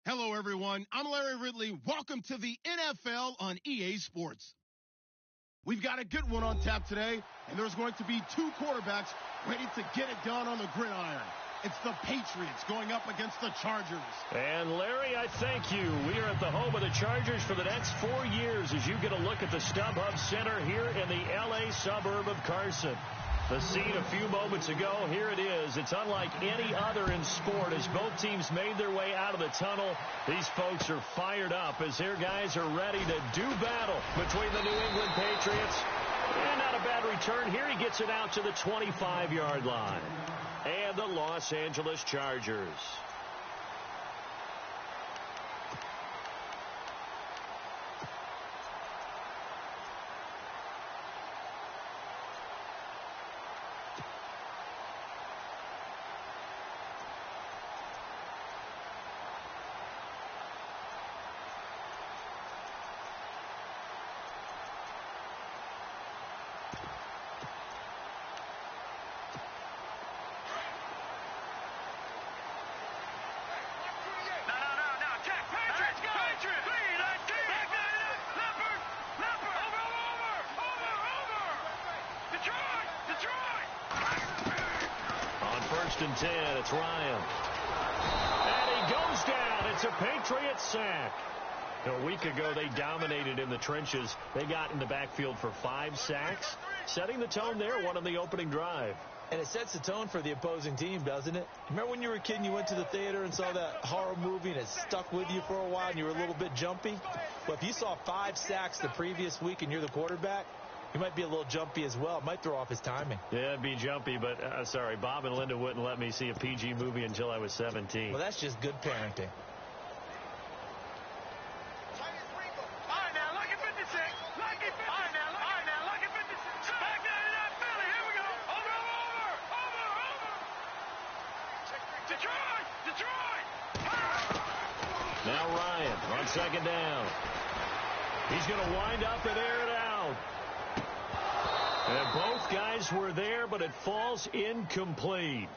Hello, everyone. I'm Larry Ridley. Welcome to the NFL on EA Sports. We've got a good one on tap today, and there's going to be two quarterbacks ready to get it done on the gridiron. It's the Patriots going up against the Chargers. And, Larry, I thank you. We are at the home of the Chargers for the next 4 years as you get a look at the StubHub Center here in the L.A. suburb of Carson. The scene a few moments ago, here it is. It's unlike any other in sport as both teams made their way out of the tunnel. These folks are fired up as their guys are ready to do battle between the New England Patriots. And not a bad return here. He gets it out to the 25-yard line. And the Los Angeles Chargers. And 10, it's Ryan. And he goes down. It's a Patriot sack. A week ago, they dominated in the trenches. They got in the backfield for 5 sacks, setting the tone there, one on the opening drive. And it sets the tone for the opposing team, doesn't it? Remember when you were a kid and you went to the theater and saw that horror movie and it stuck with you for a while and you were a little bit jumpy? Well, if you saw 5 sacks the previous week and you're the quarterback, he might be a little jumpy as well. It might throw off his timing. Yeah, it'd be jumpy, but sorry, Bob and Linda wouldn't let me see a PG movie until I was 17. Well, that's just good parenting. Now Ryan on second down. He's going to wind up and air it out. And both guys were there, but it falls incomplete.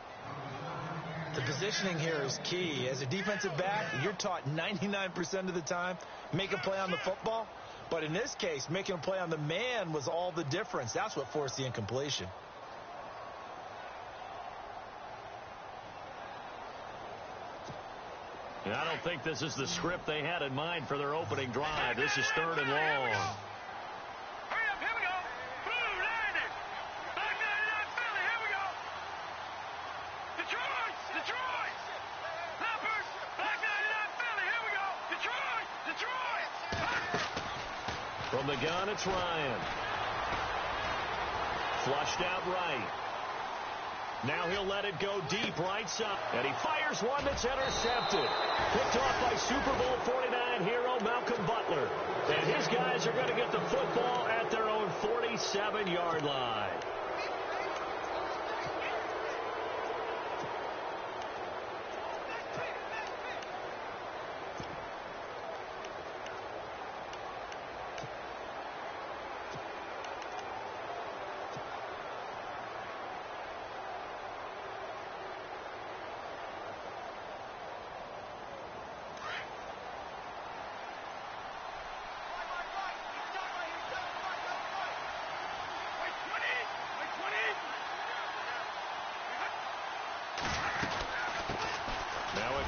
The positioning here is key. As a defensive back, you're taught 99% of the time, make a play on the football. But in this case, making a play on the man was all the difference. That's what forced the incompletion. And I don't think this is the script they had in mind for their opening drive. This is 3rd and long. From the gun, it's Ryan. Flushed out right. Now he'll let it go deep right side. And he fires one that's intercepted. Picked off by Super Bowl 49 hero Malcolm Butler. And his guys are going to get the football at their own 47-yard line.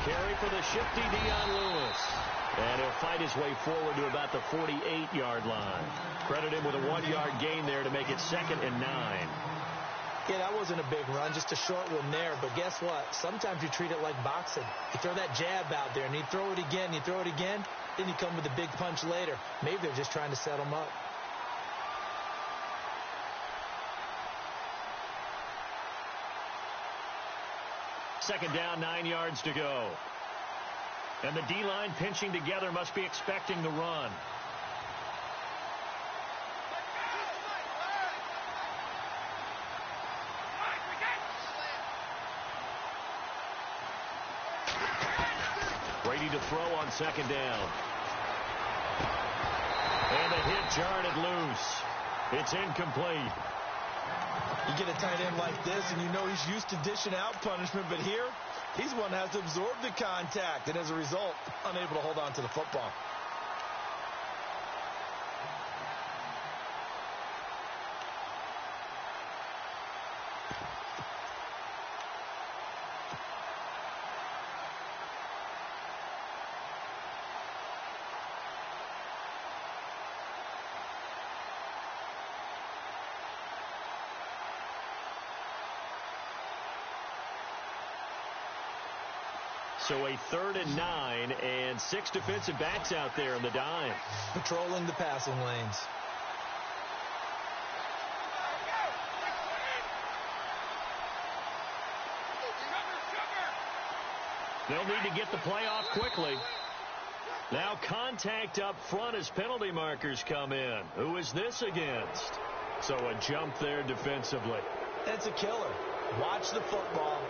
Carry for the shifty Dion Lewis. And he'll fight his way forward to about the 48-yard line. Credit him with a 1-yard gain there to make it 2nd and 9. Yeah, that wasn't a big run, just a short one there. But guess what? Sometimes you treat it like boxing. You throw that jab out there, and you throw it again, you throw it again, then you come with a big punch later. Maybe they're just trying to set him up. Second down, 9 yards to go. And the D-line pinching together must be expecting the run. Brady to throw on second down. And the hit jarred it loose. It's incomplete. You get a tight end like this, and you know he's used to dishing out punishment, but here, He's the one that has to absorb the contact, and as a result, unable to hold on to the football. So a 3rd and 9 and 6 defensive backs out there in the dime. Patrolling the passing lanes. They'll need to get the play off quickly. Now contact up front as penalty markers come in. Who is this against? So a jump there defensively. It's a killer. Watch the football.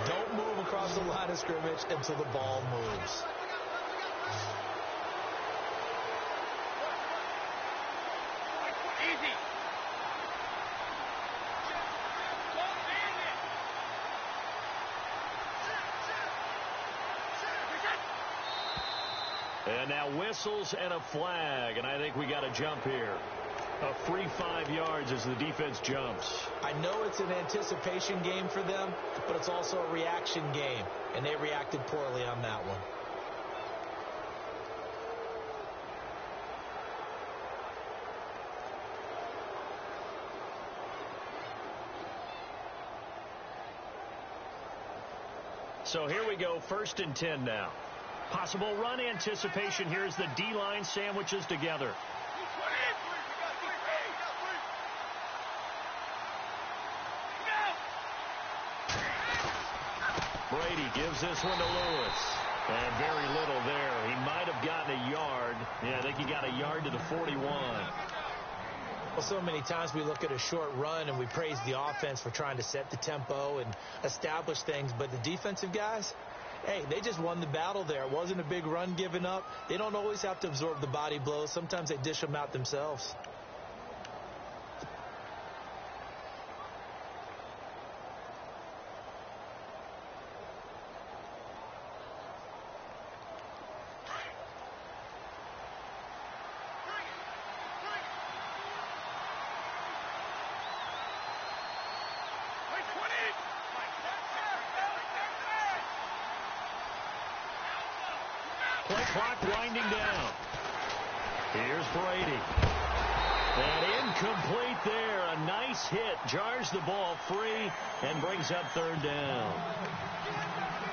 Don't move across the line of scrimmage until the ball moves. Easy. And now whistles and a flag, and I think we got a jump here. A free 5 yards as the defense jumps. I know it's an anticipation game for them, but it's also a reaction game, and they reacted poorly on that one. So here we go, 1st and 10 now. Possible run anticipation here as the D-line sandwiches together. Brady gives this one to Lewis. And very little there. He might have gotten a yard. Yeah, I think he got a yard to the 41. Well, so many times we look at a short run and we praise the offense for trying to set the tempo and establish things. But the defensive guys, hey, they just won the battle there. It wasn't a big run given up. They don't always have to absorb the body blows. Sometimes they dish them out themselves. Play clock winding down. Here's Brady. And incomplete there. A nice hit. Jars the ball free and brings up 3rd down.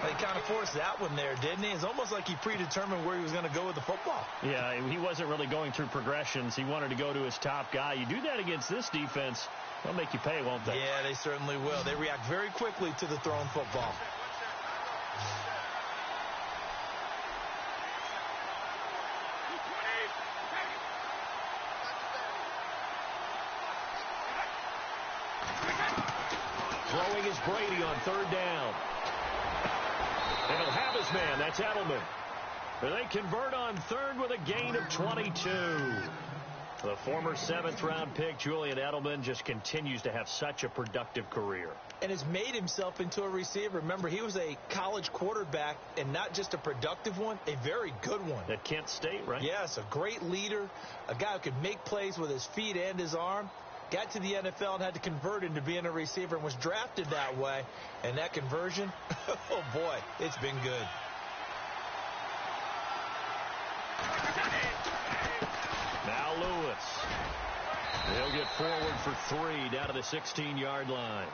He kind of forced that one there, didn't he? It's almost like he predetermined where he was going to go with the football. Yeah, he wasn't really going through progressions. He wanted to go to his top guy. You do that against this defense, they'll make you pay, won't they? Yeah, they certainly will. They react very quickly to the thrown football. Throwing is Brady on 3rd down. And he'll have his man. That's Edelman. They convert on 3rd with a gain of 22. The former 7th-round pick, Julian Edelman, just continues to have such a productive career. And has made himself into a receiver. Remember, he was a college quarterback, and not just a productive one, a very good one. At Kent State, right? Yes, a great leader, a guy who could make plays with his feet and his arm. Got to the NFL and had to convert into being a receiver and was drafted that way. And that conversion, oh boy, it's been good. Now Lewis. He'll get forward for 3 down to the 16-yard line.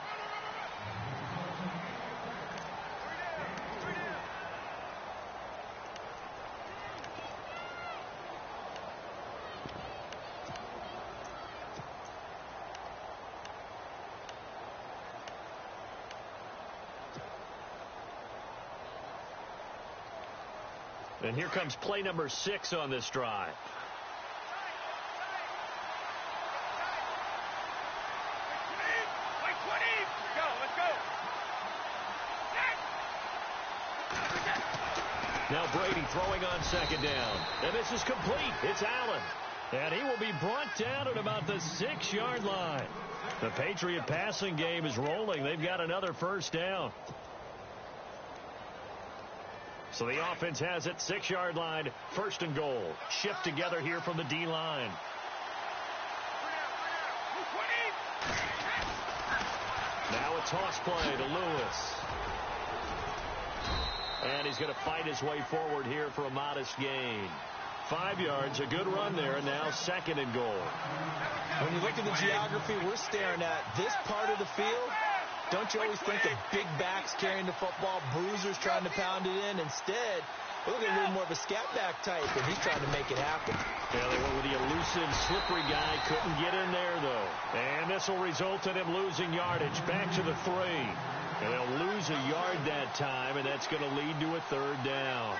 And here comes play number 6 on this drive. Now Brady throwing on 2nd down. And this is complete. It's Allen. And he will be brought down at about the 6-yard line. The Patriot passing game is rolling. They've got another 1st down. So the offense has it, 6-yard line, 1st and goal. Shift together here from the D-line. Now a toss play to Lewis. And he's going to fight his way forward here for a modest gain. 5 yards, a good run there, and now 2nd and goal. When you look at the geography we're staring at, this part of the field, don't you always think of big backs carrying the football, bruisers trying to pound it in? Instead, we're looking at a little more of a scat back type, and he's trying to make it happen. Yeah, they went with the elusive, slippery guy. Couldn't get in there, though. And this will result in him losing yardage. Back to the 3. And they'll lose a yard that time, and that's going to lead to a 3rd down.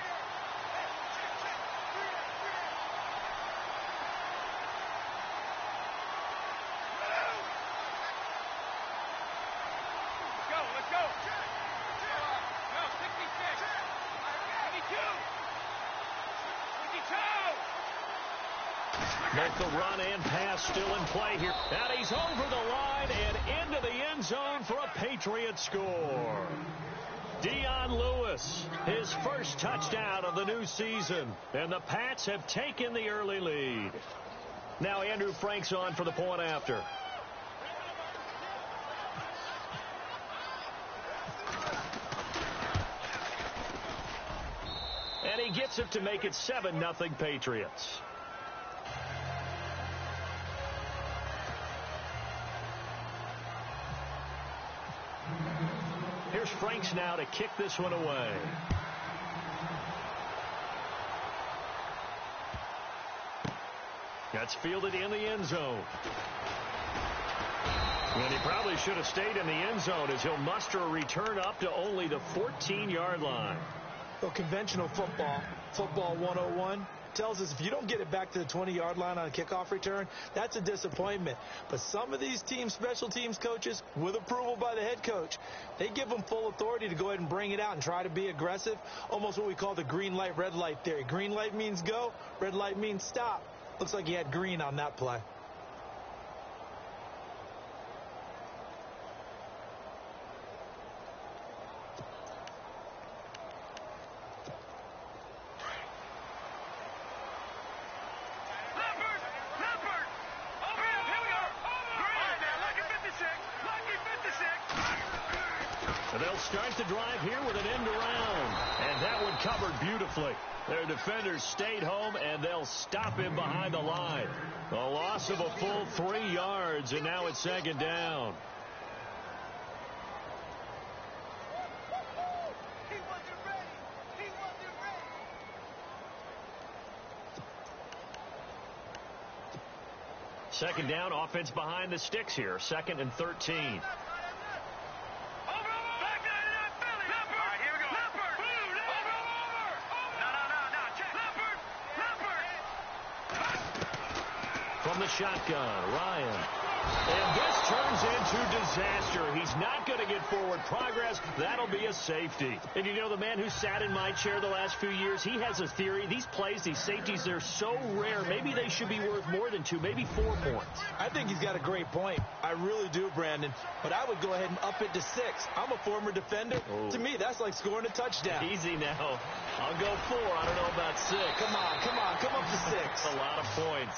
Both the run and pass still in play here. And he's over the line and into the end zone for a Patriot score. Dion Lewis, his first touchdown of the new season. And the Pats have taken the early lead. Now Andrew Frank's on for the point after. And he gets it to make it 7-0 Patriots. Here's Franks now to kick this one away. That's fielded in the end zone. And he probably should have stayed in the end zone as he'll muster a return up to only the 14-yard line. Well, conventional football 101, tells us if you don't get it back to the 20-yard line on a kickoff return, that's a disappointment. But some of these special teams coaches, with approval by the head coach, they give them full authority to go ahead and bring it out and try to be aggressive, almost what we call the green light, red light theory. Green light means go, red light means stop. Looks like he had green on that play. They'll start the drive here with an end around. And that one covered beautifully. Their defenders stayed home, and they'll stop him behind the line. A loss of a full 3 yards, and now it's 2nd down. Second down, offense behind the sticks here. 2nd and 13. From the shotgun, Ryan. And this turns into disaster. He's not going to get forward progress. That'll be a safety. And you know, the man who sat in my chair the last few years, he has a theory. These plays, these safeties, they're so rare. Maybe they should be worth more than 2, maybe 4 points. I think he's got a great point. I really do, Brandon. But I would go ahead and up it to 6. I'm a former defender. Oh. To me, that's like scoring a touchdown. Easy now. I'll go 4. I don't know about 6. Come up to 6. That's a lot of points.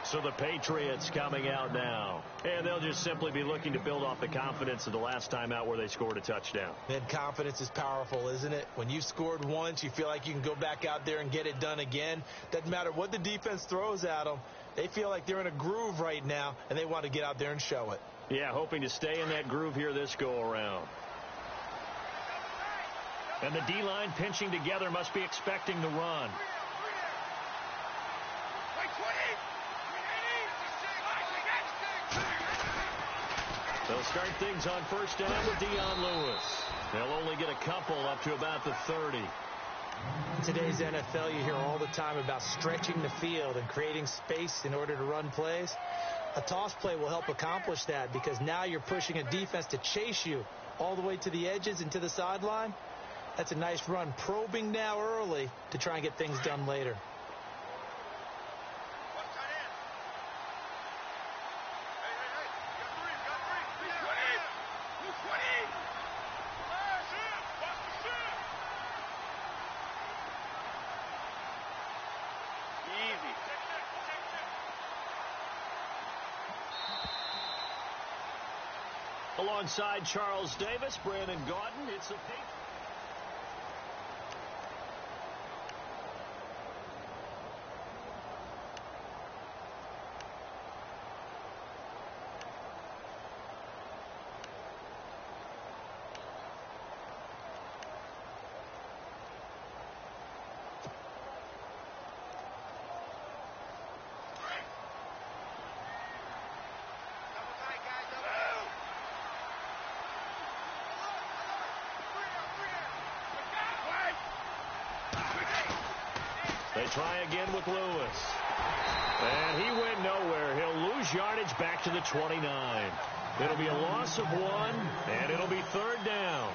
So the Patriots coming out now. And they'll just simply be looking to build off the confidence of the last time out where they scored a touchdown. Man, confidence is powerful, isn't it? When you've scored once, you feel like you can go back out there and get it done again. Doesn't matter what the defense throws at them. They feel like they're in a groove right now, and they want to get out there and show it. Yeah, hoping to stay in that groove here this go-around. And the D-line pinching together must be expecting the run. They'll start things on first down with Dion Lewis. They'll only get a couple up to about the 30. In today's NFL, you hear all the time about stretching the field and creating space in order to run plays. A toss play will help accomplish that because now you're pushing a defense to chase you all the way to the edges and to the sideline. That's a nice run, probing now early to try and get things done later. Alongside Charles Davis, Brandon Gaudin, it's a Patriots. They try again with Lewis. And he went nowhere. He'll lose yardage back to the 29. It'll be a loss of 1, and it'll be 3rd down.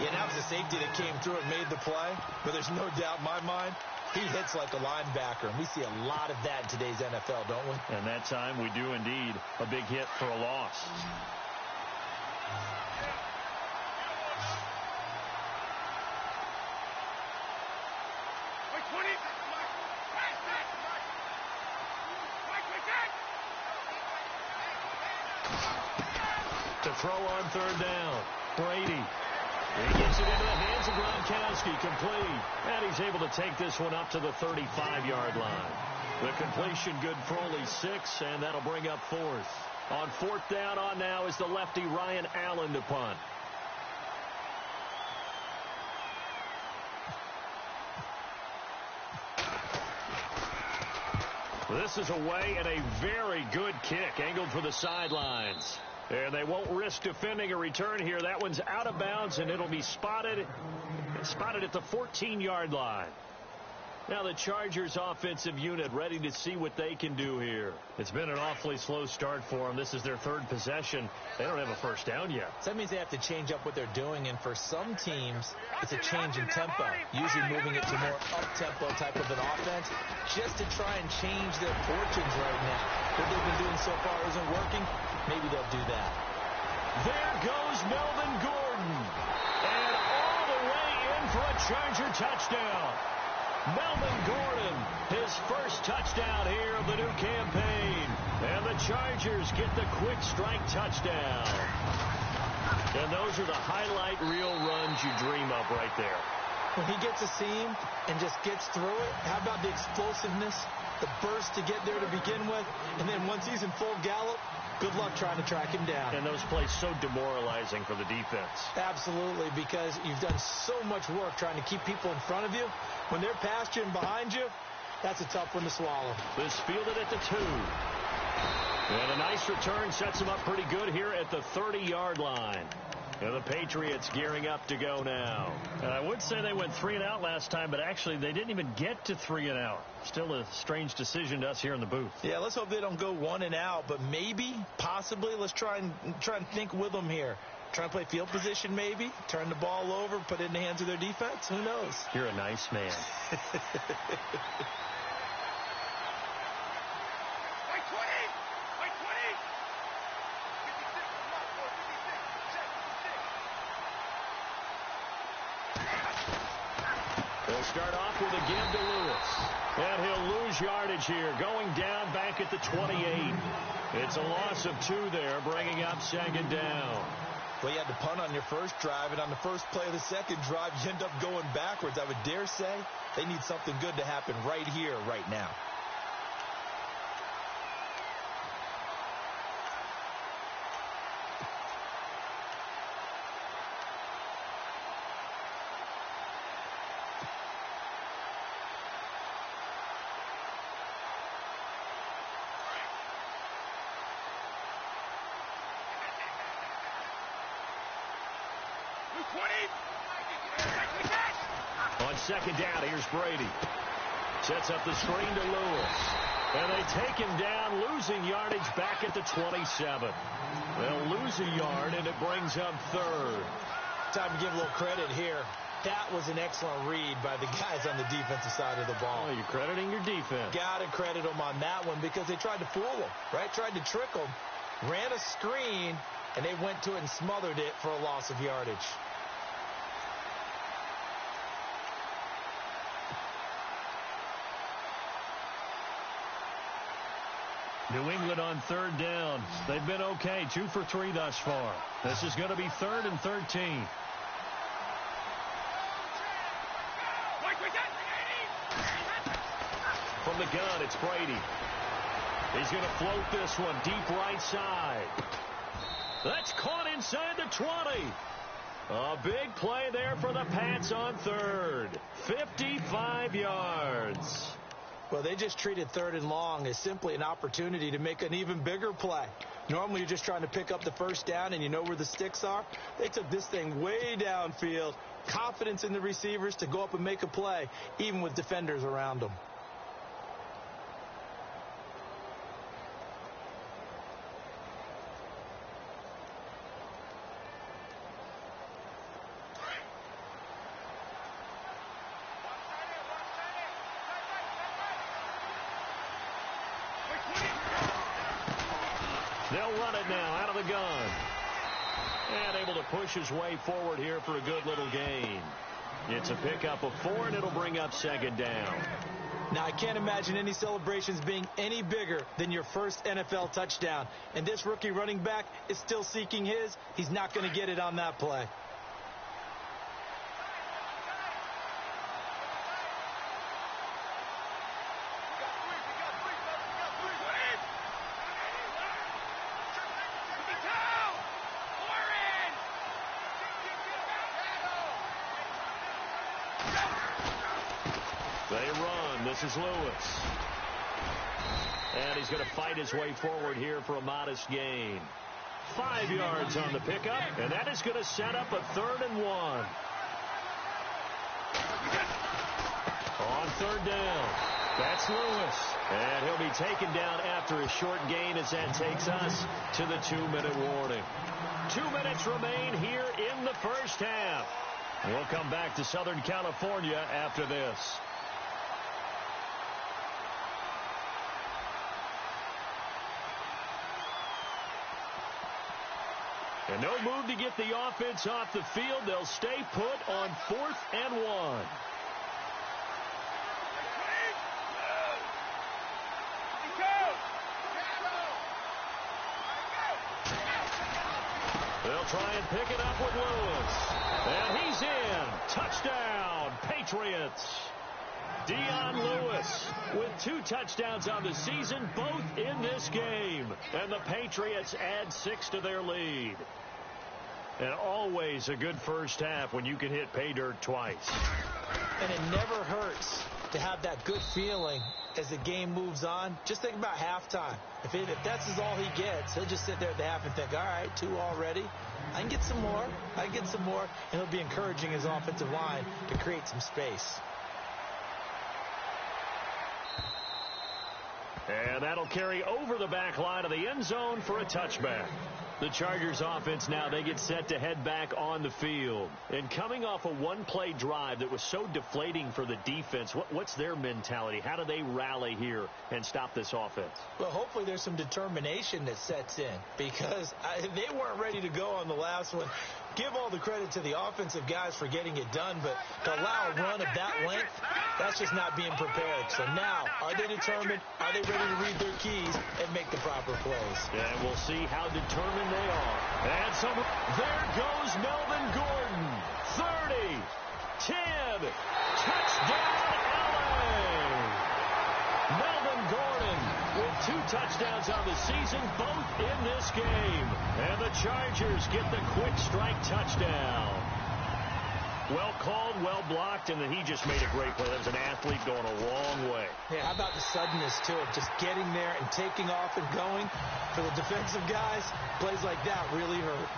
Yeah, that was the safety that came through and made the play. But there's no doubt in my mind, he hits like a linebacker. And we see a lot of that in today's NFL, don't we? And that time we do indeed. A big hit for a loss. To throw on 3rd down. Brady. He gets it into the hands of Gronkowski. Complete. And he's able to take this one up to the 35-yard line. The completion good for only 6, and that'll bring up 4th. On 4th down on now is the lefty Ryan Allen to punt. This is away and a very good kick angled for the sidelines. And they won't risk defending a return here. That one's out of bounds, and it'll be spotted at the 14-yard line. Now the Chargers offensive unit ready to see what they can do here. It's been an awfully slow start for them. This is their 3rd possession. They don't have a first down yet. So that means they have to change up what they're doing, and for some teams, it's a change in tempo, usually moving it to more up-tempo type of an offense, just to try and change their fortunes right now. What they've been doing so far isn't working. Maybe they'll do that. There goes Melvin Gordon. And all the way in for a Charger touchdown. Melvin Gordon, his first touchdown here of the new campaign. And the Chargers get the quick strike touchdown. And those are the highlight reel runs you dream of right there. When he gets a seam and just gets through it, how about the explosiveness, the burst to get there to begin with, and then once he's in full gallop, good luck trying to track him down. And those plays so demoralizing for the defense. Absolutely, because you've done so much work trying to keep people in front of you. When they're past you and behind you, that's a tough one to swallow. This fielded at the 2. And a nice return sets him up pretty good here at the 30-yard line. And the Patriots gearing up to go now. I would say they went 3 and out last time, but actually they didn't even get to 3 and out. Still a strange decision to us here in the booth. Yeah, let's hope they don't go 1 and out, but maybe, possibly, let's try and think with them here. Try and play field position maybe, turn the ball over, put it in the hands of their defense. Who knows? You're a nice man. They'll start off with a give to Lewis. And he'll lose yardage here, going down back at the 28. It's a loss of 2 there, bringing up 2nd down. Well, you had to punt on your first drive, and on the first play of the second drive, you end up going backwards. I would dare say they need something good to happen right here, right now. On 2nd down, here's Brady. Sets up the screen to Lewis. And they take him down, losing yardage back at the 27. They'll lose a yard, and it brings up 3rd. Time to give a little credit here. That was an excellent read by the guys on the defensive side of the ball. Oh, you're crediting your defense. Got to credit them on that one because they tried to fool them, right? Tried to trick them. Ran a screen, and they went to it and smothered it for a loss of yardage. New England on third down. They've been okay, 2 for 3 thus far. This is going to be 3rd and 13. From the gun, it's Brady. He's going to float this one deep right side. That's caught inside the 20. A big play there for the Pats on third. 55 yards. Well, they just treated 3rd and long as simply an opportunity to make an even bigger play. Normally, you're just trying to pick up the first down and you know where the sticks are. They took this thing way downfield. Confidence in the receivers to go up and make a play, even with defenders around them. They'll run it now out of the gun. And able to push his way forward here for a good little gain. It's a pickup of 4, and it'll bring up 2nd down. Now, I can't imagine any celebrations being any bigger than your first NFL touchdown. And this rookie running back is still seeking his. He's not going to get it on that play. They run. This is Lewis. And he's going to fight his way forward here for a modest gain. 5 yards on the pickup, and that is going to set up a 3rd and 1. On 3rd down, that's Lewis. And he'll be taken down after a short gain as that takes us to the 2-minute warning. 2 minutes remain here in the first half. We'll come back to Southern California after this. And no move to get the offense off the field. They'll stay put on 4th and 1. They'll try and pick it up with Lewis. And he's in. Touchdown, Patriots. Dion Lewis with 2 touchdowns on the season, both in this game. And the Patriots add 6 to their lead. And always a good first half when you can hit pay dirt twice. And it never hurts to have that good feeling as the game moves on. Just think about halftime. If that's all he gets, he'll just sit there at the half and think, all right, 2 already. I can get some more. I can get some more. And he'll be encouraging his offensive line to create some space. And that'll carry over the back line of the end zone for a touchback. The Chargers offense now, they get set to head back on the field. And coming off a one-play drive that was so deflating for the defense, what's their mentality? How do they rally here and stop this offense? Well, hopefully there's some determination that sets in because they weren't ready to go on the last one. Give all the credit to the offensive guys for getting it done, but to allow a run of that length, that's just not being prepared. So now, are they determined? Are they ready to read their keys and make the proper plays? And we'll see how determined they are. And so there goes Melvin Gordon. 30, 10, touchdown LA. Melvin Gordon with 2 touchdowns on the season, both in this game. And the Chargers get the quick strike touchdown. Well called, well blocked, and then he just made a great play. That was an athlete going a long way. Yeah, how about the suddenness to it? Just getting there and taking off and going. For the defensive guys, plays like that really hurt.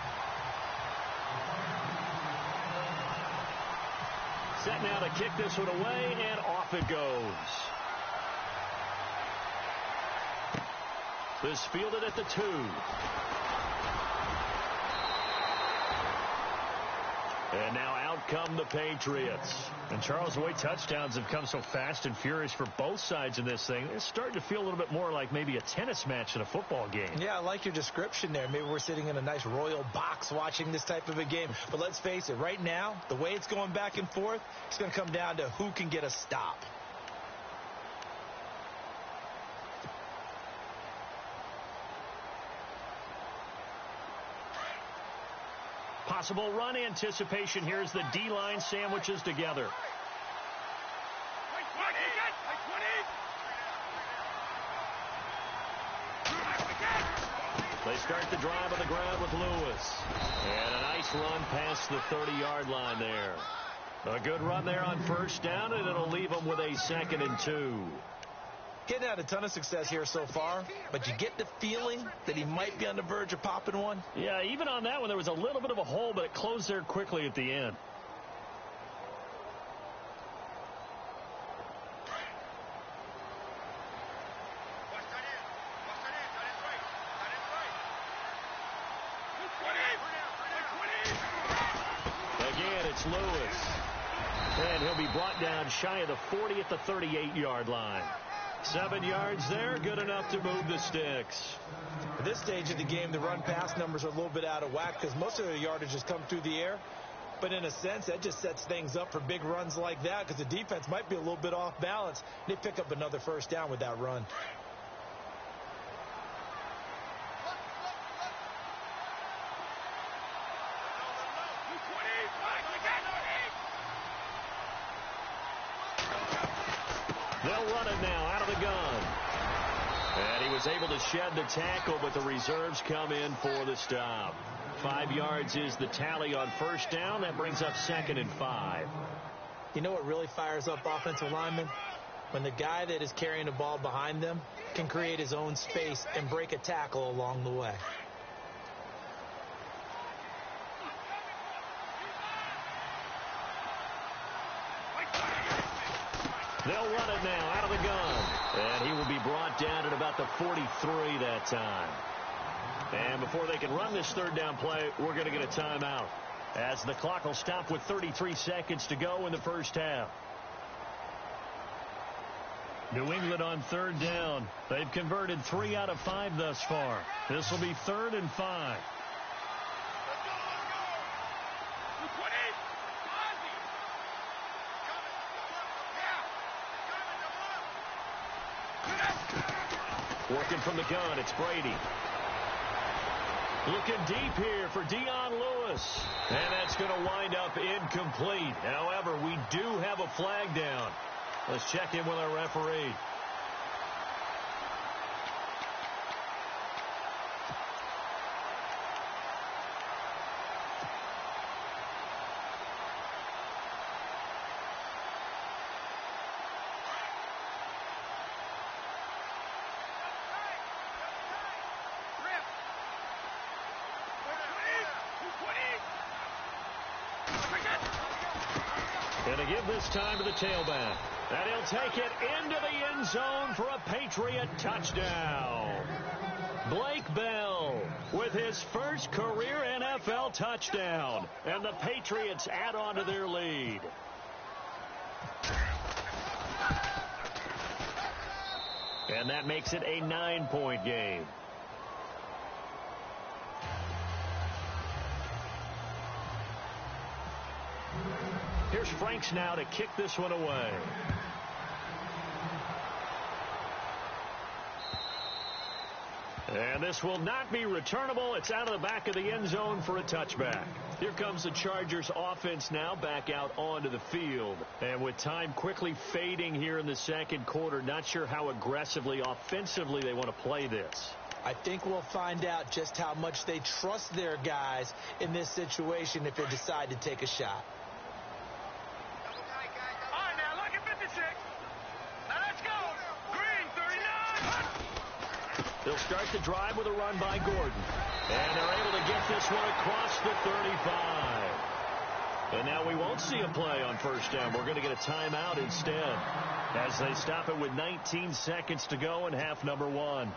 Set now to kick this one away, and off it goes. This fielded at the 2. And now out come the Patriots. And Charles, the way touchdowns have come so fast and furious for both sides in this thing, it's starting to feel a little bit more like maybe a tennis match in a football game. Yeah, I like your description there. Maybe we're sitting in a nice royal box watching this type of a game. But let's face it, right now, the way it's going back and forth, it's going to come down to who can get a stop. Possible run anticipation here as the D-line sandwiches together. They start the drive on the ground with Lewis. And a nice run past the 30-yard line there. A good run there on first down, and it'll leave them with a 2nd and 2. Getting had a ton of success here so far, but you get the feeling that he might be on the verge of popping one. Yeah, even on that one, there was a little bit of a hole, but it closed there quickly at the end. Again, it's Lewis. And he'll be brought down shy of the 40 at the 38-yard line. 7 yards there, good enough to move the sticks. At this stage of the game, the run-pass numbers are a little bit out of whack because most of their yardage has come through the air. But in a sense, that just sets things up for big runs like that because the defense might be a little bit off balance. They pick up another first down with that run. They'll run it now out of the gun. And he was able to shed the tackle, but the reserves come in for the stop. 5 yards is the tally on first down. That brings up 2nd and 5. You know what really fires up offensive linemen? When the guy that is carrying the ball behind them can create his own space and break a tackle along the way. They'll run it now out of the gun. And he will be brought down at about the 43 that time. And before they can run this third down play, we're going to get a timeout, as the clock will stop with 33 seconds to go in the first half. New England on third down. They've converted 3 out of 5 thus far. This will be 3rd and 5. Working from the gun, it's Brady. Looking deep here for Dion Lewis. And that's going to wind up incomplete. However, we do have a flag down. Let's check in with our referee. Going to give this time to the tailback. And he'll take it into the end zone for a Patriot touchdown. Blake Bell with his first career NFL touchdown. And the Patriots add on to their lead. And that makes it a 9-point game. Here's Franks now to kick this one away. And this will not be returnable. It's out of the back of the end zone for a touchback. Here comes the Chargers offense now back out onto the field. And with time quickly fading here in the second quarter, not sure how aggressively, offensively they want to play this. I think we'll find out just how much they trust their guys in this situation if they decide to take a shot. They'll start the drive with a run by Gordon. And they're able to get this one across the 35. And now we won't see a play on first down. We're going to get a timeout instead, as they stop it with 19 seconds to go in half number 1.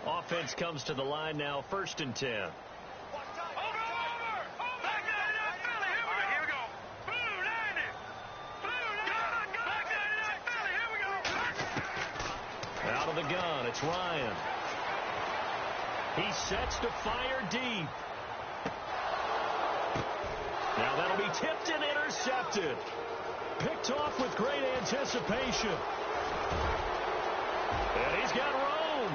Offense comes to the line now, 1st and 10. Out of the gun, it's Ryan. He sets to fire deep. Now touchdown. That'll be tipped and intercepted. Picked off with great anticipation. And he's got room.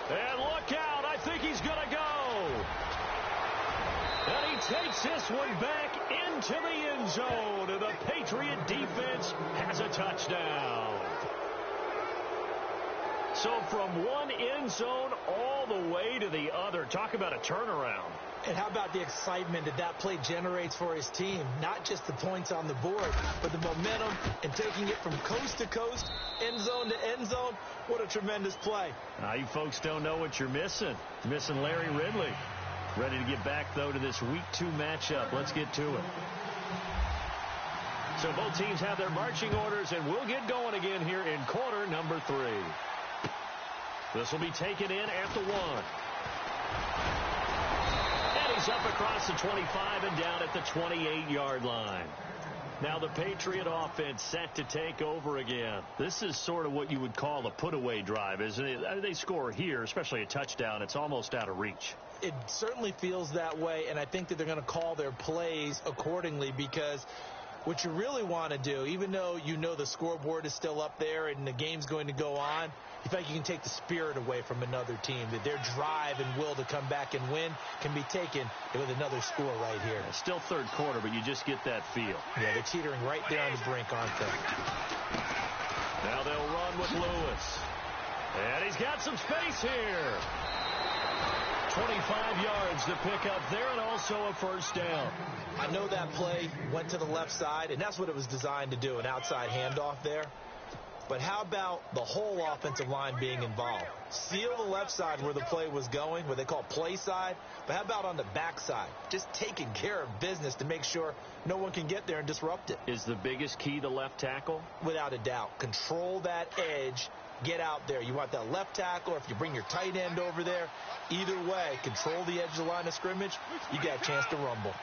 And look out. I think he's going to go. And he takes this one back into the end zone. And the Patriot defense has a touchdown. So from one end zone all the way to the other. Talk about a turnaround. And how about the excitement that play generates for his team? Not just the points on the board, but the momentum and taking it from coast to coast, end zone to end zone. What a tremendous play. Now, you folks don't know what you're missing. You're missing Larry Ridley. Ready to get back, though, to this Week 2 matchup. Let's get to it. So both teams have their marching orders, and we'll get going again here in quarter number 3. This will be taken in at the 1. He's up across the 25 and down at the 28-yard line. Now the Patriot offense set to take over again. This is sort of what you would call a put-away drive, isn't it? They score here, especially a touchdown. It's almost out of reach. It certainly feels that way, and I think that they're going to call their plays accordingly, because what you really want to do, even though you know the scoreboard is still up there and the game's going to go on, you think you can take the spirit away from another team, that their drive and will to come back and win can be taken with another score right here. Yeah, still third quarter, but you just get that feel. Yeah, they're teetering right there on the brink, aren't they? Now they'll run with Lewis. And he's got some space here. 25 yards to pick up there, and also a first down. I know that play went to the left side, and that's what it was designed to do, an outside handoff there. But how about the whole offensive line being involved? Seal the left side where the play was going, what they call play side. But how about on the back side? Just taking care of business to make sure no one can get there and disrupt it. Is the biggest key the left tackle? Without a doubt. Control that edge. Get out there. You want that left tackle, or if you bring your tight end over there, either way, control the edge of the line of scrimmage, you got a chance to rumble.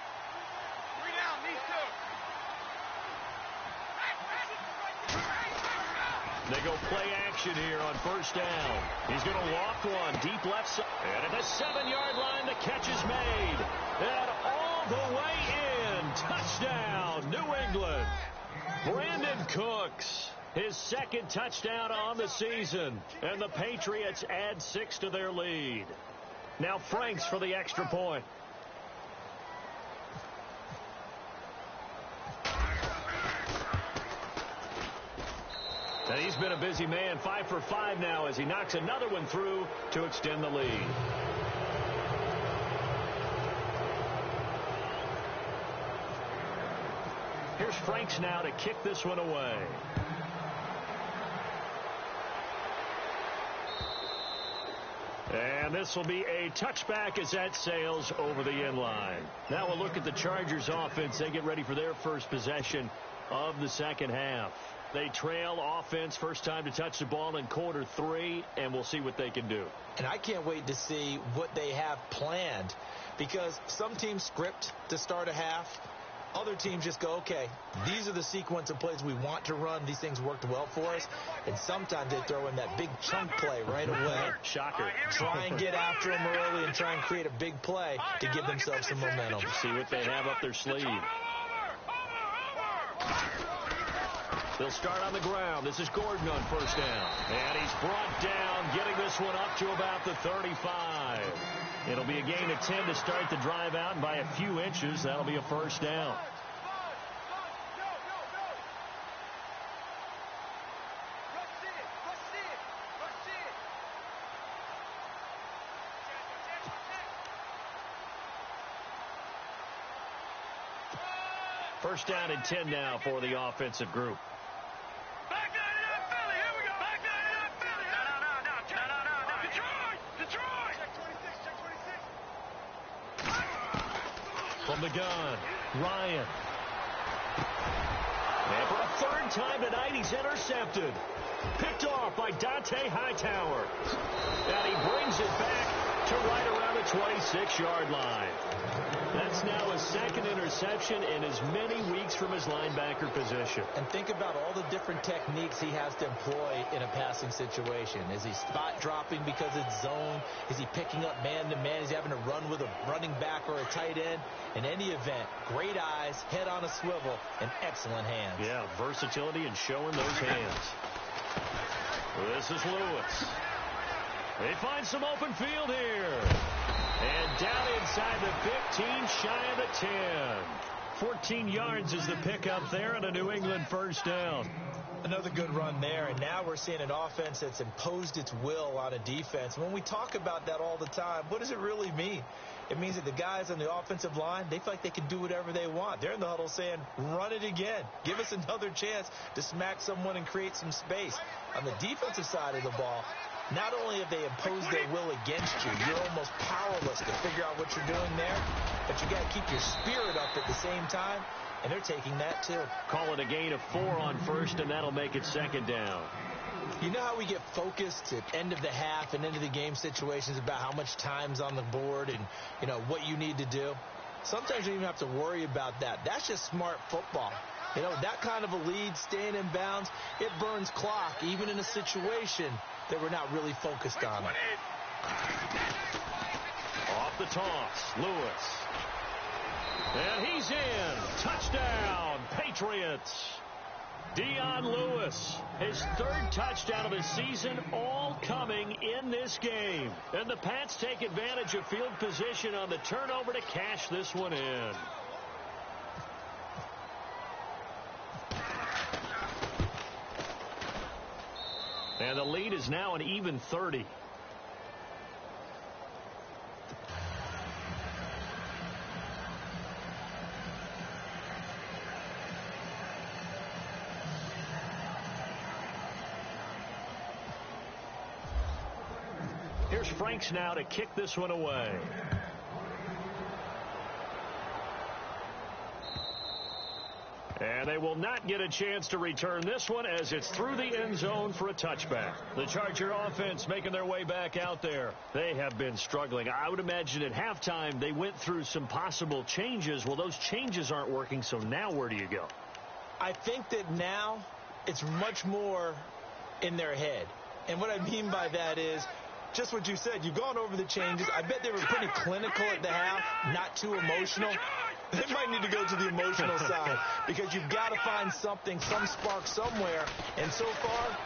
They go play action here on first down. He's going to walk one deep left side. And at the 7-yard line, the catch is made. And all the way in. Touchdown, New England. Brandon Cooks, his second touchdown on the season. And the Patriots add 6 to their lead. Now Franks for the extra point. And he's been a busy man, 5 for 5 now as he knocks another one through to extend the lead. Here's Franks now to kick this one away. And this will be a touchback as that sails over the end line. Now we'll look at the Chargers offense. They get ready for their first possession of the second half. They trail offense, first time to touch the ball in quarter 3, and we'll see what they can do. And I can't wait to see what they have planned, because some teams script to start a half. Other teams just go, okay, these are the sequence of plays we want to run. These things worked well for us. And sometimes they throw in that big chunk play right away. Shocker. Try and get after them early and try and create a big play to give themselves some momentum. See what they have up their sleeve. They'll start on the ground. This is Gordon on first down. And he's brought down, getting this one up to about the 35. It'll be a gain of 10 to start the drive out, and by a few inches, that'll be a first down. First down and 10 now for the offensive group. From the gun, Ryan. And for a third time tonight, he's intercepted. Picked off by Dante Hightower. And he brings it back to right around the 26-yard line. That's now his second interception in as many weeks from his linebacker position. And think about all the different techniques he has to employ in a passing situation. Is he spot dropping because it's zone? Is he picking up man-to-man? Is he having to run with a running back or a tight end? In any event, great eyes, head on a swivel, and excellent hands. Yeah, versatility and showing those hands. This is Lewis. They find some open field here. And down inside the 15, shy of the 10. 14 yards is the pickup there and a New England first down. Another good run there, and now we're seeing an offense that's imposed its will on a defense. When we talk about that all the time, what does it really mean? It means that the guys on the offensive line, they feel like they can do whatever they want. They're in the huddle saying, run it again. Give us another chance to smack someone and create some space. On the defensive side of the ball, not only have they imposed their will against you, you're almost powerless to figure out what you're doing there, but you got to keep your spirit up at the same time, and they're taking that too. Call it a gain of 4 on first, and that'll make it second down. You know how we get focused at end of the half and end of the game situations about how much time's on the board and, you know, what you need to do? Sometimes you don't even have to worry about that. That's just smart football. You know, that kind of a lead, staying in bounds, it burns clock, even in a situation that we're not really focused on it. Off the toss, Lewis. And he's in. Touchdown, Patriots. Dion Lewis, his third touchdown of the season, all coming in this game. And the Pats take advantage of field position on the turnover to cash this one in. And the lead is now an even 30. Here's Franks now to kick this one away. And they will not get a chance to return this one as it's through the end zone for a touchback. The Charger offense making their way back out there. They have been struggling. I would imagine at halftime they went through some possible changes. Well, those changes aren't working, so now where do you go? I think that now it's much more in their head. And what I mean by that is just what you said. You've gone over the changes. I bet they were pretty clinical at the half, not too emotional. They might need to go to the emotional side because you've got to find something, some spark somewhere. And so far,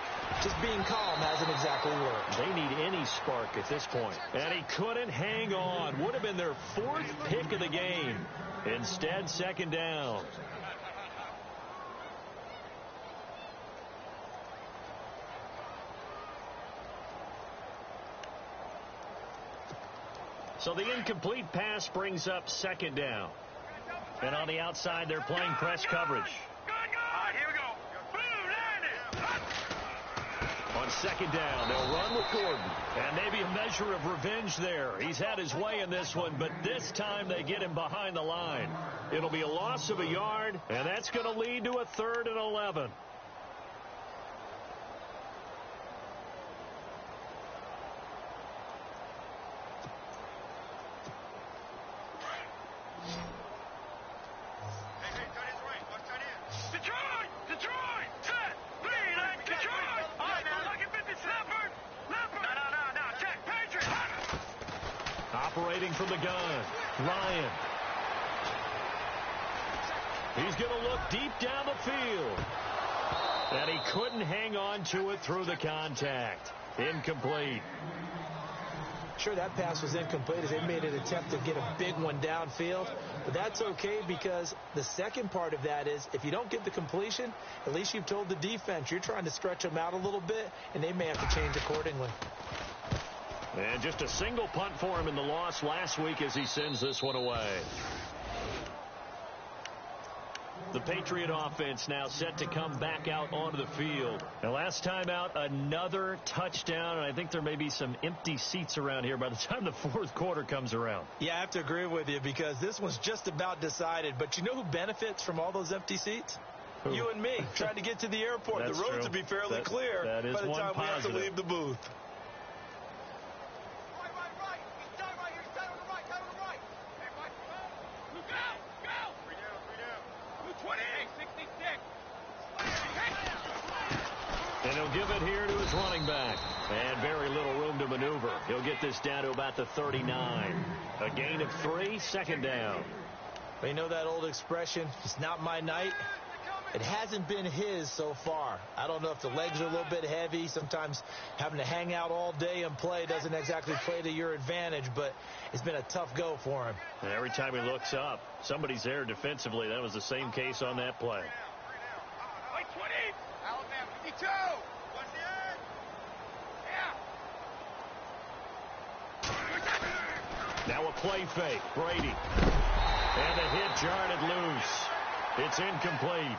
just being calm hasn't exactly worked. They need any spark at this point. And he couldn't hang on. Would have been their 4th pick of the game. Instead, second down. So the incomplete pass brings up second down. And on the outside, they're playing press coverage. Here we go. On second down, they'll run with Gordon. And maybe a measure of revenge there. He's had his way in this one, but this time they get him behind the line. It'll be a loss of a yard, and that's going to lead to a 3rd and 11. Operating from the gun, Ryan. He's going to look deep down the field. And he couldn't hang on to it through the contact. Incomplete. Sure, that pass was incomplete as they made an attempt to get a big one downfield. But that's okay because the second part of that is if you don't get the completion, at least you've told the defense you're trying to stretch them out a little bit, and they may have to change accordingly. And just a single punt for him in the loss last week as he sends this one away. The Patriot offense now set to come back out onto the field. And last time out, another touchdown. And I think there may be some empty seats around here by the time the 4th quarter comes around. Yeah, I have to agree with you because this one's just about decided. But you know who benefits from all those empty seats? Who? You and me, trying to get to the airport. The roads will be fairly clear by the time we have to leave the booth. And he'll give it here to his running back. And very little room to maneuver. He'll get this down to about the 39. A gain of 3, second down. Well, you know that old expression, it's not my night. It hasn't been his so far. I don't know if the legs are a little bit heavy. Sometimes having to hang out all day and play doesn't exactly play to your advantage, but it's been a tough go for him. And every time he looks up, somebody's there defensively. That was the same case on that play. Alabama, 52. What's the end? Yeah. Now a play fake. Brady. And a hit jarred loose. It's incomplete.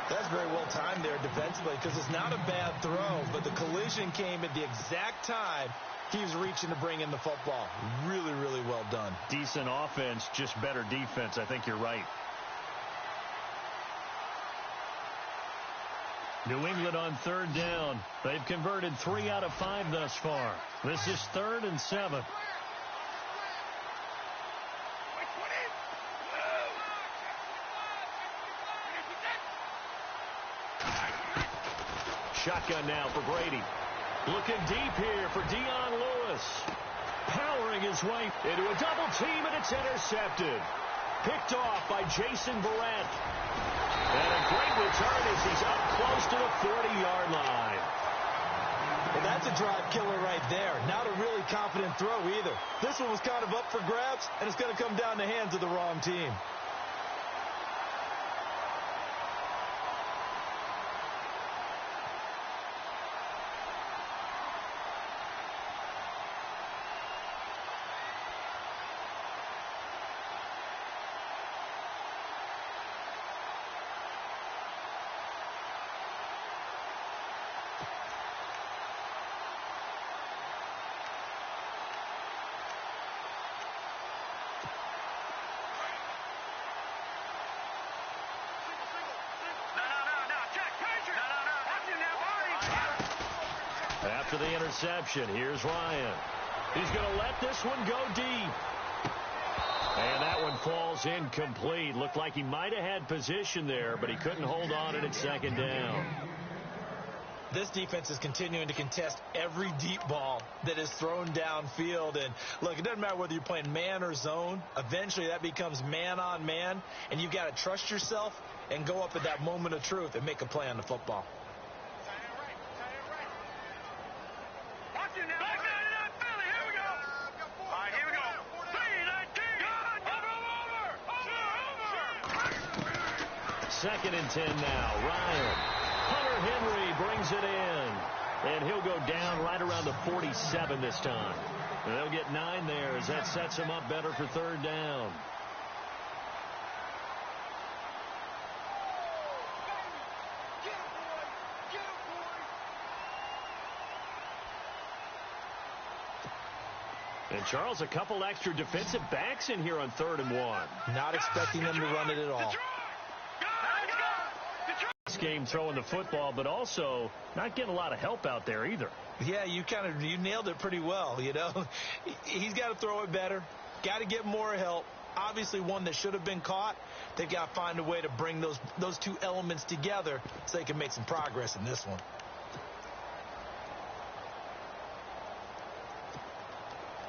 That's very well timed there defensively because it's not a bad throw, but the collision came at the exact time he was reaching to bring in the football. Really, really well done. Decent offense, just better defense. I think you're right. New England on third down. They've converted 3 out of 5 thus far. This is 3rd and 7. Shotgun now for Brady. Looking deep here for Dion Lewis. Powering his way into a double team, and it's intercepted. Picked off by Jason Barrett. And a great return as he's up close to the 40-yard line. Well, that's a drive killer right there. Not a really confident throw either. This one was kind of up for grabs, and it's going to come down the hands of the wrong team. After the interception, here's Ryan. He's going to let this one go deep. And that one falls incomplete. Looked like he might have had position there, but he couldn't hold on at second down. This defense is continuing to contest every deep ball that is thrown downfield. And, look, it doesn't matter whether you're playing man or zone. Eventually that becomes man on man, and you've got to trust yourself and go up at that moment of truth and make a play on the football. Second and 10 now. Ryan. Hunter Henry brings it in. And he'll go down right around the 47 this time. And they'll get 9 there as that sets him up better for third down. And, Charles, a couple extra defensive backs in here on 3rd and 1. Not expecting them to run it at all. This game throwing the football, but also not getting a lot of help out there either. Yeah, you nailed it pretty well, you know. He's got to throw it better. Got to get more help. Obviously one that should have been caught. They've got to find a way to bring those two elements together so they can make some progress in this one.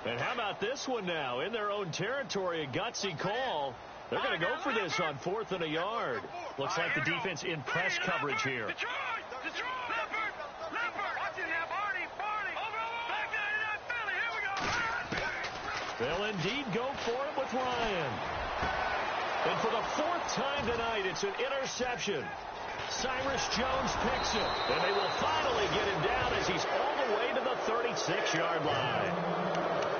And how about this one now? In their own territory, a gutsy call. They're going to go for this on 4th and a yard. Looks like the defense in press coverage here. They'll indeed go for it with Ryan. And for the 4th time tonight, it's an interception. Cyrus Jones picks it. And they will finally get him down as he's all the way to the 36-yard line.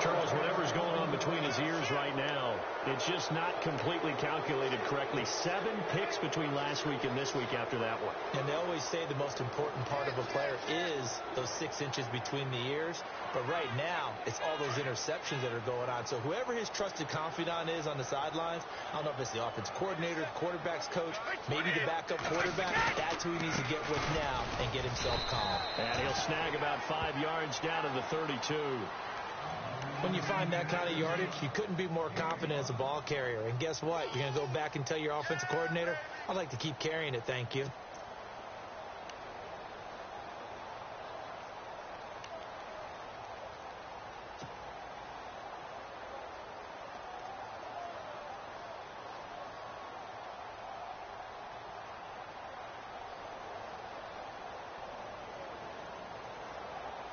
Charles, whatever's going on between his ears right now, it's just not completely calculated correctly. 7 picks between last week and this week after that one. And they always say the most important part of a player is those 6 inches between the ears. But right now, it's all those interceptions that are going on. So whoever his trusted confidant is on the sidelines, I don't know if it's the offense coordinator, the quarterback's coach, maybe the backup quarterback, that's who he needs to get with now and get himself calm. And he'll snag about 5 yards down to the 32. When you find that kind of yardage, you couldn't be more confident as a ball carrier. And guess what? You're going to go back and tell your offensive coordinator, I'd like to keep carrying it, thank you.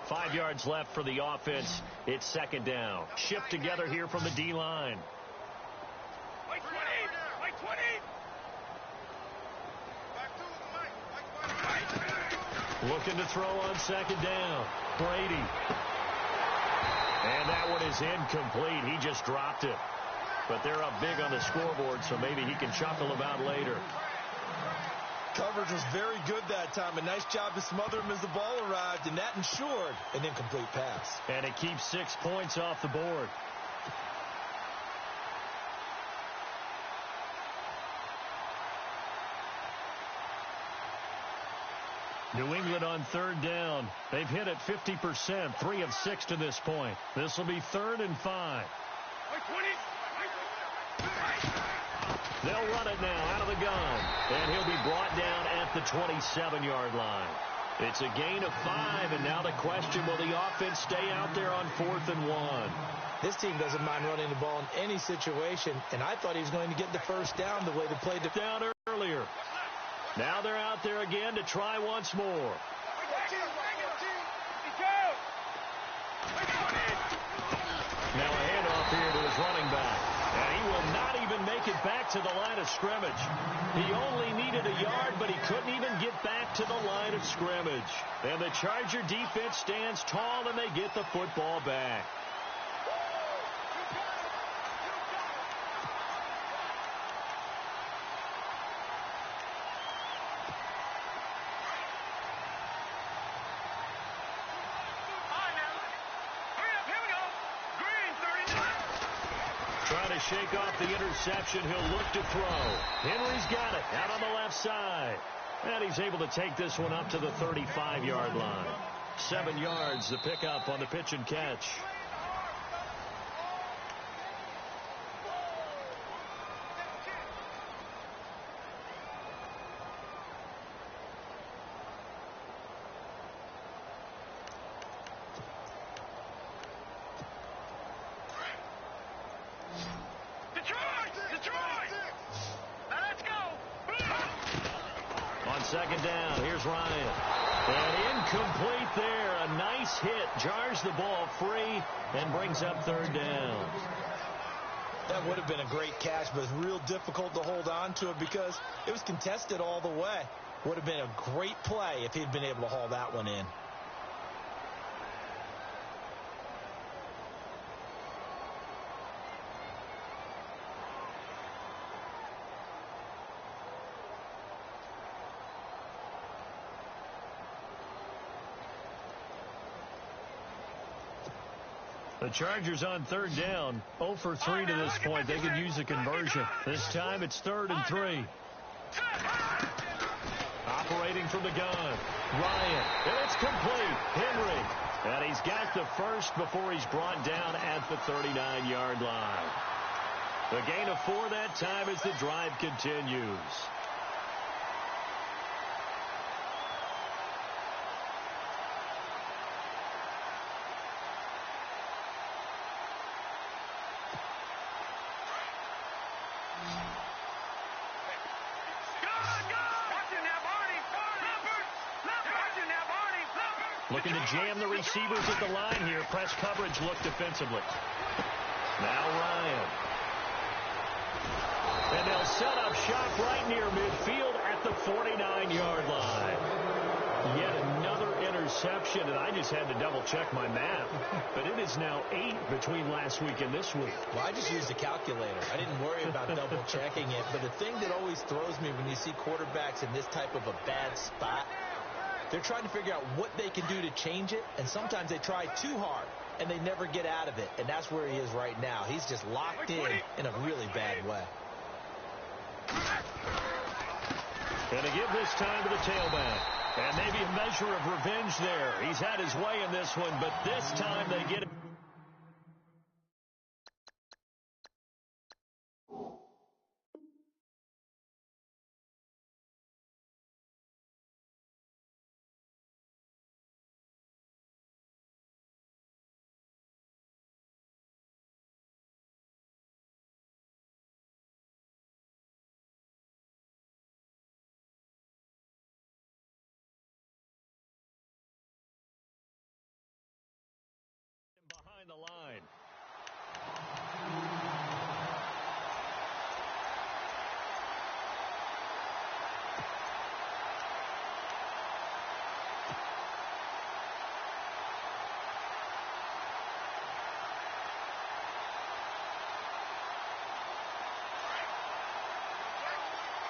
Five yards left for the offense. It's second down. Shift together here from the D-line. Mike 20! Mike 20! Looking to throw on second down. Brady. And that one is incomplete. He just dropped it. But they're up big on the scoreboard, so maybe he can chuckle about later. Coverage was very good that time. A nice job to smother him as the ball arrived, and that ensured an incomplete pass. And it keeps 6 points off the board. New England on third down. They've hit it 50%, 3 of 6 to this point. This will be 3rd and 5. They'll run it now out of the gun. And he'll be brought down at the 27-yard line. It's a gain of 5, and now the question, will the offense stay out there on 4th and 1? This team doesn't mind running the ball in any situation, and I thought he was going to get the first down the way they played it down earlier. Now they're out there again to try once more. Now a handoff here to his running back. And he will not even make it back to the line of scrimmage. He only needed a yard, but he couldn't even get back to the line of scrimmage. And the Charger defense stands tall, and they get the football back. Trying to shake off the interception. He'll look to throw. Henry's got it out on the left side. And he's able to take this one up to the 35-yard line. 7 yards to pick up on the pitch and catch. Second down. Here's Ryan. And incomplete there. A nice hit. Jars the ball free and brings up 3rd down. That would have been a great catch, but it's real difficult to hold on to it because it was contested all the way. Would have been a great play if he'd been able to haul that one in. The Chargers on 3rd down. 0 for 3 to this point. They could use a conversion. This time it's 3rd and 3. Operating from the gun. Ryan. And it's complete. Henry. And he's got the first before he's brought down at the 39-yard line. The gain of 4 that time as the drive continues. Looking to jam the receivers at the line here. Press coverage look defensively. Now Ryan. And they'll set up shop right near midfield at the 49-yard line. Yet another interception, and I just had to double-check my math. But it is now 8 between last week and this week. Well, I just used a calculator. I didn't worry about double-checking it. But the thing that always throws me when you see quarterbacks in this type of a bad spot, they're trying to figure out what they can do to change it, and sometimes they try too hard, and they never get out of it, and that's where he is right now. He's just locked in a really bad way. Going to give this time to the tailback, and maybe a measure of revenge there. He's had his way in this one, but this time they get it.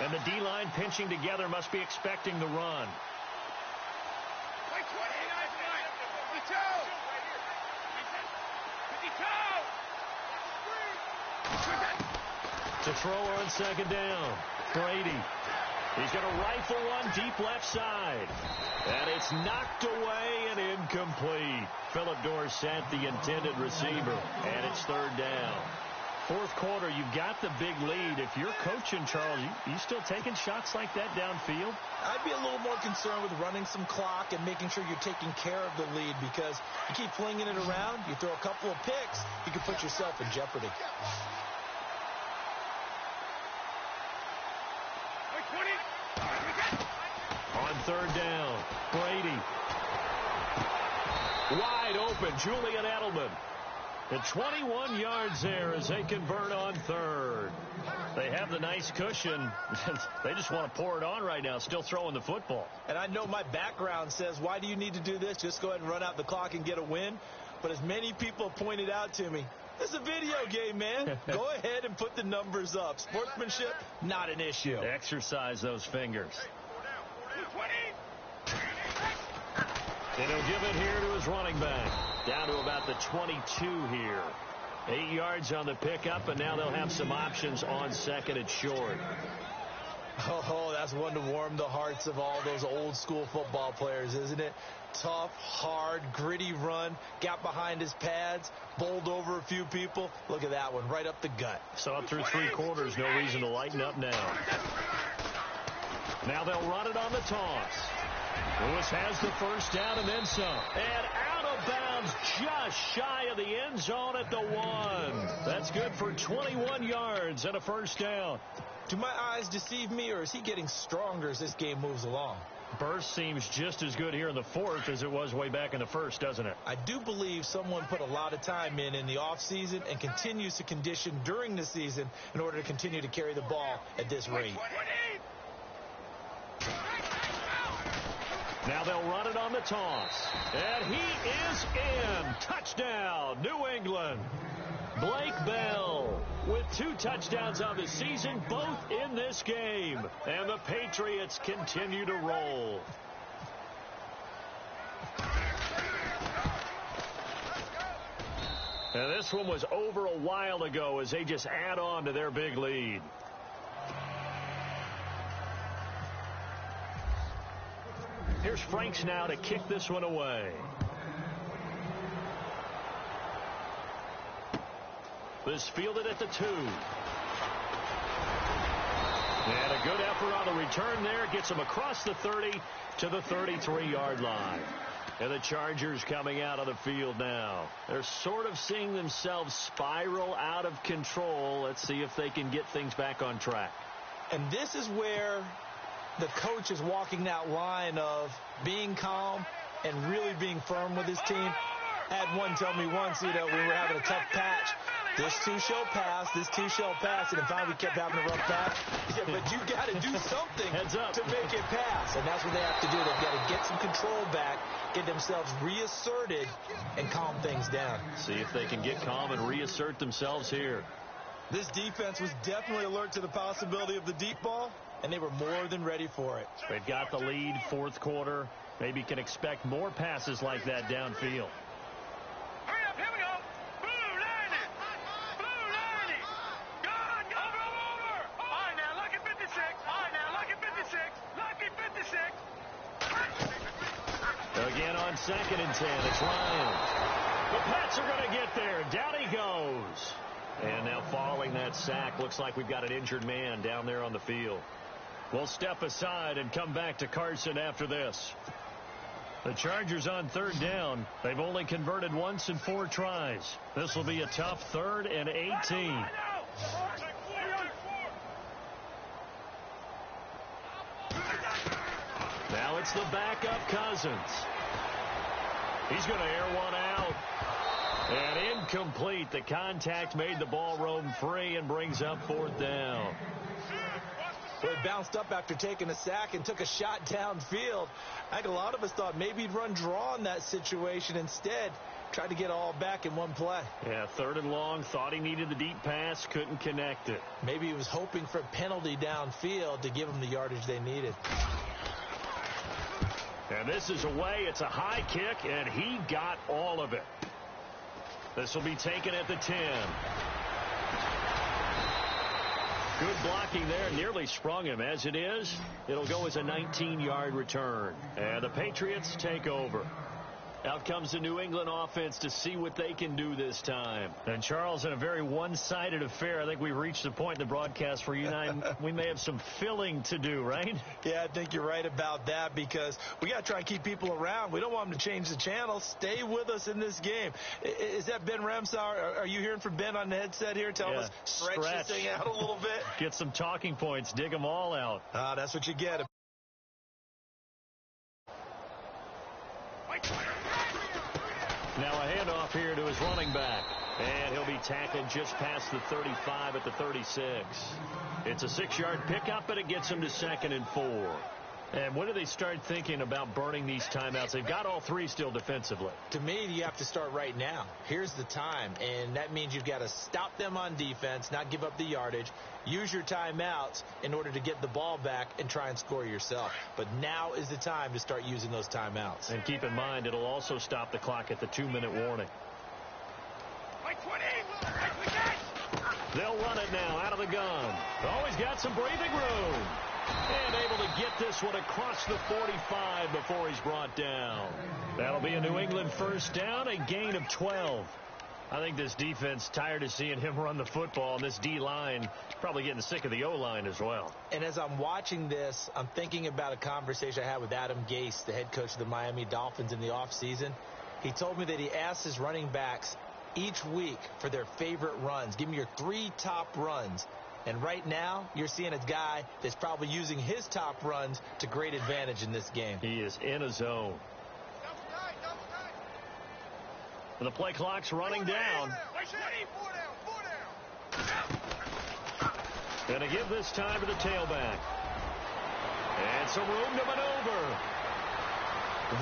And the D-line pinching together must be expecting the run. To throw on second down. Brady. He's going to rifle one deep left side. And it's knocked away and incomplete. Philip Dorsett, the intended receiver. And it's third down. Fourth quarter, you've got the big lead. If you're coaching, Charles, you still taking shots like that downfield? I'd be a little more concerned with running some clock and making sure you're taking care of the lead, because you keep flinging it around, you throw a couple of picks, you can put yourself in jeopardy. On third down, Brady. Wide open, Julian Edelman. And 21 yards there as they convert on third. They have the nice cushion. They just want to pour it on right now, still throwing the football. And I know my background says, why do you need to do this? Just go ahead and run out the clock and get a win. But as many people pointed out to me, this is a video game, man. Go ahead and put the numbers up. Sportsmanship, not an issue. Exercise those fingers. And he'll give it here to his running back. Down to about the 22 here. 8 yards on the pickup, and now they'll have some options on second and short. Oh, that's one to warm the hearts of all those old school football players, isn't it? Tough, hard, gritty run. Got behind his pads, bowled over a few people. Look at that one, right up the gut. So up through three quarters, no reason to lighten up now. Now they'll run it on the toss. Lewis has the first down and then some. And out of bounds just shy of the end zone at the 1. That's good for 21 yards and a first down. Do my eyes deceive me, or is he getting stronger as this game moves along? Burst seems just as good here in the fourth as it was way back in the first, doesn't it? I do believe someone put a lot of time in the offseason and continues to condition during the season in order to continue to carry the ball at this rate. Now they'll run it on the toss. And he is in. Touchdown, New England. Blake Bell with 2 touchdowns on the season, both in this game. And the Patriots continue to roll. And this one was over a while ago as they just add on to their big lead. Here's Franks now to kick this one away. This fielded at the 2. And a good effort on the return there. Gets him across the 30 to the 33-yard line. And the Chargers coming out of the field now. They're sort of seeing themselves spiral out of control. Let's see if they can get things back on track. And this is where the coach is walking that line of being calm and really being firm with his team. I had one tell me once, we were having a tough patch. This too shall pass, this too shall pass. And finally we kept having a rough patch. He said, but you got to do something to make it pass. And that's what they have to do. They've got to get some control back, get themselves reasserted, and calm things down. See if they can get calm and reassert themselves here. This defense was definitely alert to the possibility of the deep ball, and they were more than ready for it. They've got the lead, fourth quarter. Maybe can expect more passes like that downfield. Hurry up, here we go. Blue lining. Blue lining. Gone, over. All right, now, lucky 56. All right, now, lucky 56. Lucky 56. Again on second and 10, it's Ryan. The Pats are going to get there. Down he goes. And now following that sack, looks like we've got an injured man down there on the field. We'll step aside and come back to Carson after this. The Chargers on third down. They've only converted once in 4 tries. This will be a tough 3rd and 18. Now it's the backup Cousins. He's going to air one out. And incomplete. The contact made the ball roam free and brings up 4th down. Well, he bounced up after taking a sack and took a shot downfield. I think a lot of us thought maybe he'd run draw in that situation. Instead, tried to get all back in one play. Yeah, 3rd and long, thought he needed the deep pass, couldn't connect it. Maybe he was hoping for a penalty downfield to give him the yardage they needed. And this is away. It's a high kick, and he got all of it. This will be taken at the 10. Good blocking there. Nearly sprung him. As it is, it'll go as a 19-yard return. And the Patriots take over. Out comes the New England offense to see what they can do this time. And, Charles, in a very one-sided affair, I think we've reached the point in the broadcast where you and I, we may have some filling to do, right? Yeah, I think you're right about that because we got to try and keep people around. We don't want them to change the channel. Stay with us in this game. Is that Ben Ramsauer? Are you hearing from Ben on the headset here telling us stretch this thing out a little bit? Get some talking points. Dig them all out. That's what you get. Now a handoff here to his running back. And he'll be tackled just past the 35 at the 36. It's a 6-yard pickup, and it gets him to 2nd and 4. And when do they start thinking about burning these timeouts? They've got all 3 still defensively. To me, you have to start right now. Here's the time, and that means you've got to stop them on defense, not give up the yardage, use your timeouts in order to get the ball back and try and score yourself. But now is the time to start using those timeouts. And keep in mind, it'll also stop the clock at the 2-minute warning. They'll run it now out of the gun. Always got some breathing room. And able to get this one across the 45 before he's brought down. That'll be a New England first down, a gain of 12. I think this defense tired of seeing him run the football, and this D-line probably getting sick of the O-line as well. And as I'm watching this, I'm thinking about a conversation I had with Adam Gase, the head coach of the Miami Dolphins in the offseason. He told me that he asked his running backs each week for their favorite runs. Give me your 3 top runs. And right now, you're seeing a guy that's probably using his top runs to great advantage in this game. He is in a zone. And the play clock's running down. And to give this time to the tailback. And some room to maneuver.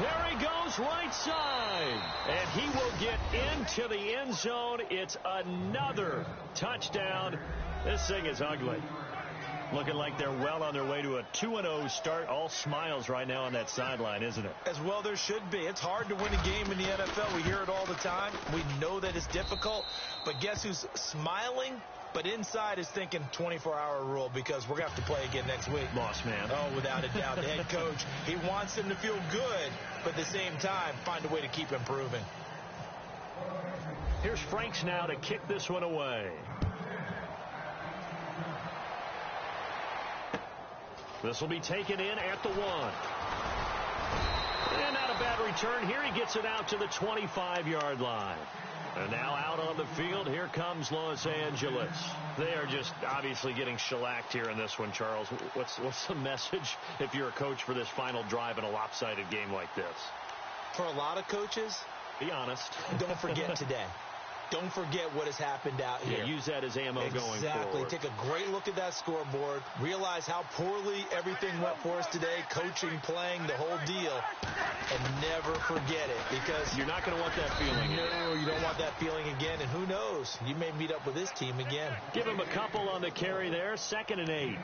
There he goes, right side. And he will get into the end zone. It's another touchdown. This thing is ugly. Looking like they're well on their way to a 2-0 start. All smiles right now on that sideline, isn't it? As well there should be. It's hard to win a game in the NFL. We hear it all the time. We know that it's difficult. But guess who's smiling? But inside is thinking 24-hour rule because we're going to have to play again next week. Boss man. Oh, without a doubt. The head coach, he wants them to feel good, but at the same time, find a way to keep improving. Here's Franks now to kick this one away. This will be taken in at the 1. And not a bad return here. He gets it out to the 25-yard line. And now out on the field, here comes Los Angeles. They are just obviously getting shellacked here in this one, Charles. What's the message if you're a coach for this final drive in a lopsided game like this? For a lot of coaches, be honest. Don't forget today. Don't forget what has happened out here. Yeah, use that as ammo going forward. Exactly. Take a great look at that scoreboard. Realize how poorly everything went for us today. Coaching, playing, the whole deal. And never forget it because you're not going to want that feeling again. No, you don't want that feeling again. And who knows? You may meet up with this team again. Give him a couple on the carry there. 2nd and 8.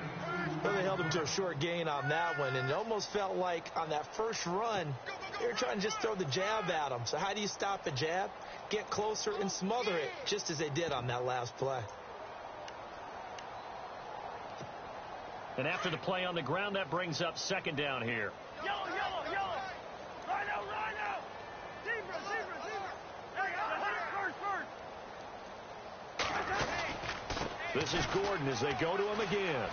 Well, they held him to a short gain on that one. And it almost felt like on that first run, they were trying to just throw the jab at him. So how do you stop a jab? Get closer and smother it, just as they did on that last play. And after the play on the ground, that brings up 2nd down here. Yellow, yellow, yellow. Rhino. Zebra. Hey, first. This is Gordon as they go to him again.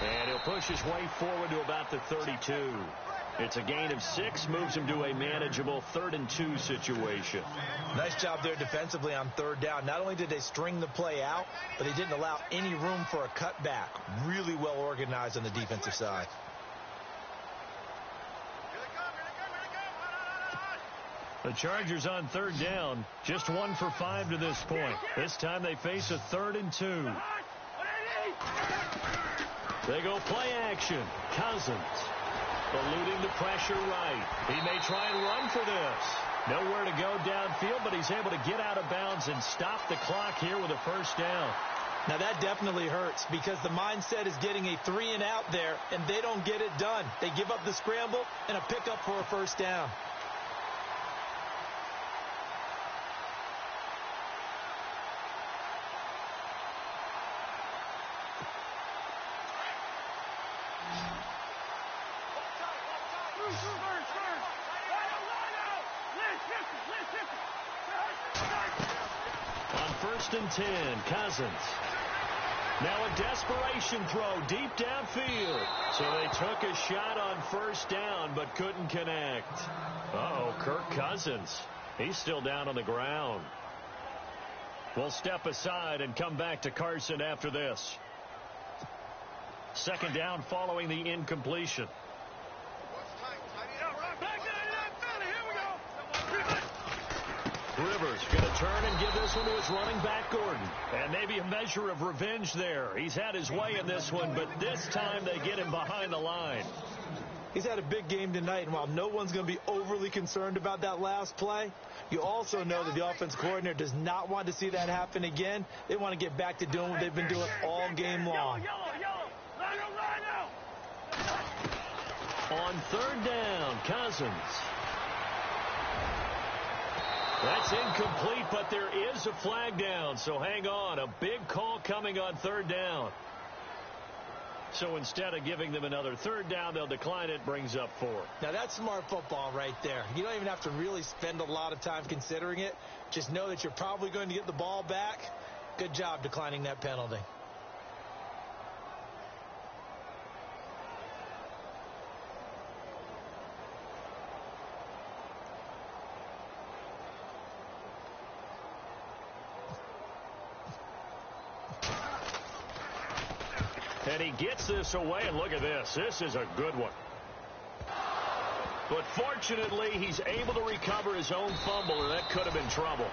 And he'll push his way forward to about the 32. It's a gain of 6, moves him to a manageable 3rd and 2 situation. Nice job there defensively on 3rd down. Not only did they string the play out, but they didn't allow any room for a cutback. Really well organized on the defensive side. The Chargers on 3rd down, just 1 for 5 to this point. This time they face a 3rd and 2. They go play action. Cousins eluding the pressure right. He may try and run for this. Nowhere to go downfield, but he's able to get out of bounds and stop the clock here with a first down. Now that definitely hurts because the mindset is getting a 3-and-out there, and they don't get it done. They give up the scramble and a pickup for a first down. On 1st and 10, Cousins. Now a desperation throw deep downfield. So they took a shot on first down but couldn't connect. Uh-oh, Kirk Cousins. He's still down on the ground. We'll step aside and come back to Carson after this. 2nd down following the incompletion. Rivers going to turn and give this one to his running back, Gordon. And maybe a measure of revenge there. He's had his way in this one, but this time they get him behind the line. He's had a big game tonight, and while no one's going to be overly concerned about that last play, you also know that the offense coordinator does not want to see that happen again. They want to get back to doing what they've been doing all game long. On 3rd down, Cousins. That's incomplete, but there is a flag down, so hang on. A big call coming on 3rd down. So instead of giving them another 3rd down, they'll decline it, brings up 4. Now that's smart football right there. You don't even have to really spend a lot of time considering it. Just know that you're probably going to get the ball back. Good job declining that penalty. And he gets this away, and look at this. This is a good one. But fortunately, he's able to recover his own fumble, and that could have been trouble.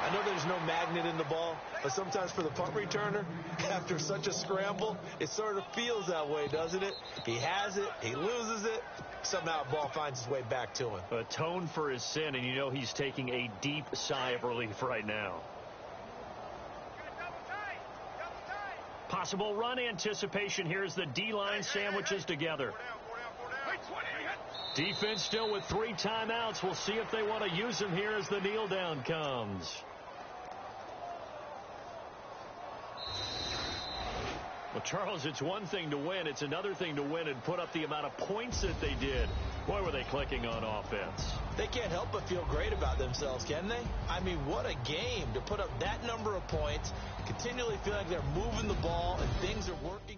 I know there's no magnet in the ball, but sometimes for the punt returner, after such a scramble, it sort of feels that way, doesn't it? He has it, he loses it, somehow the ball finds its way back to him. Atone for his sin, and you know he's taking a deep sigh of relief right now. Possible run anticipation. Here's the D-line sandwiches together. Defense still with 3 timeouts. We'll see if they want to use them here as the kneel down comes. Well, Charles, it's one thing to win. It's another thing to win and put up the amount of points that they did. Boy, were they clicking on offense. They can't help but feel great about themselves, can they? I mean, what a game to put up that number of points, continually feel like they're moving the ball and things are working.